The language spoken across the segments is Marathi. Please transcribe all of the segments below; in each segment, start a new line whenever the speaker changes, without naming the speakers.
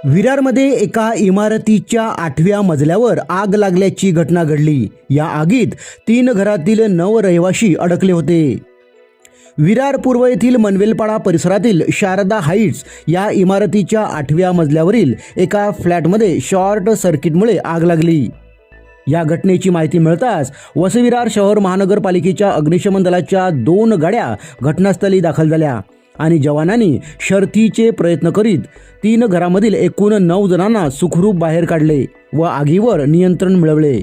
विरारमध्ये एका इमारतीच्या 8व्या मजल्यावर आग लागल्याची घटना घडली। या आगीत 3 घरातील 9 रहिवाशी अडकले होते। विरार पूर्व येथील मनवेलपाडा परिसरातील शारदा हाइट्स या इमारतीच्या 8व्या मजल्यावरील एका फ्लॅटमध्ये शॉर्ट सर्किटमुळे आग लागली। या घटनेची माहिती मिळताच वसई-विरार शहर महानगरपालिकेच्या अग्निशमन दलाच्या 2 गाड्या घटनास्थळी दाखल झाल्या आणि जवानांनी शर्थीचे प्रयत्न करीत 3 घरामधील एकूण 9 जणांना सुखरूप बाहेर काढले व आगीवर नियंत्रण मिळवले।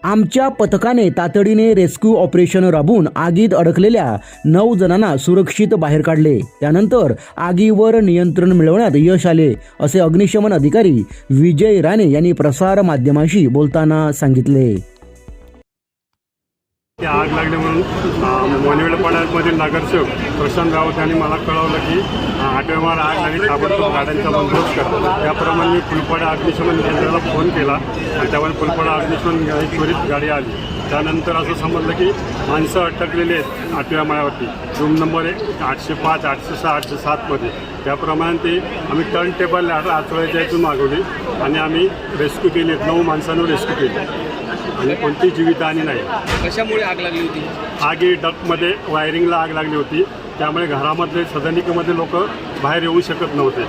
आमच्या पथकाने तातडीने रेस्क्यू ऑपरेशन राबवून आगीत अडकलेल्या 9 जणांना सुरक्षित बाहेर काढले। त्यानंतर आगीवर नियंत्रण मिळवण्यात यश आले, असे अग्निशमन अधिकारी विजय राणे यांनी प्रसार माध्यमांशी बोलताना सांगितले।
आग लागली म्हणून मनवेलपाड्यामधील नगरसेवक प्रशांत राऊत यांनी मला कळवलं की 8व्या माळ्यावर आग लागली, ताबडतोब गाड्यांचा बंदोबस्त करा। त्याप्रमाणे मी फुलपाडा अग्निशमन केंद्राला फोन केला आणि त्यामुळे फुलपाडा अग्निशमन त्वरित गाडी आली। त्यानंतर असं समजलं की माणसं अटकलेली आहेत 8व्या माळ्यावरती, रूम नंबर 805, 806, 807मध्ये। त्याप्रमाणे ते आम्ही टर्न टेबल आचवळ्याच्या इथून मागवली आणि आम्ही रेस्क्यू केली, 9 माणसांवर रेस्क्यू केली आणि कोणती जीवितहानी नाही।
कशामुळे आग लागली होती?
आगी डक्टमध्ये वायरिंगला आग लागली होती, त्यामुळे घरामधले सदनिकेमध्ये लोक बाहेर येऊ शकत नव्हते।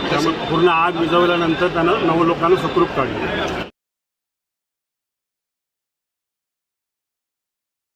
त्यामुळे पूर्ण आग विझवल्यानंतर त्यानं 9 लोकांना सुखरूप काढले।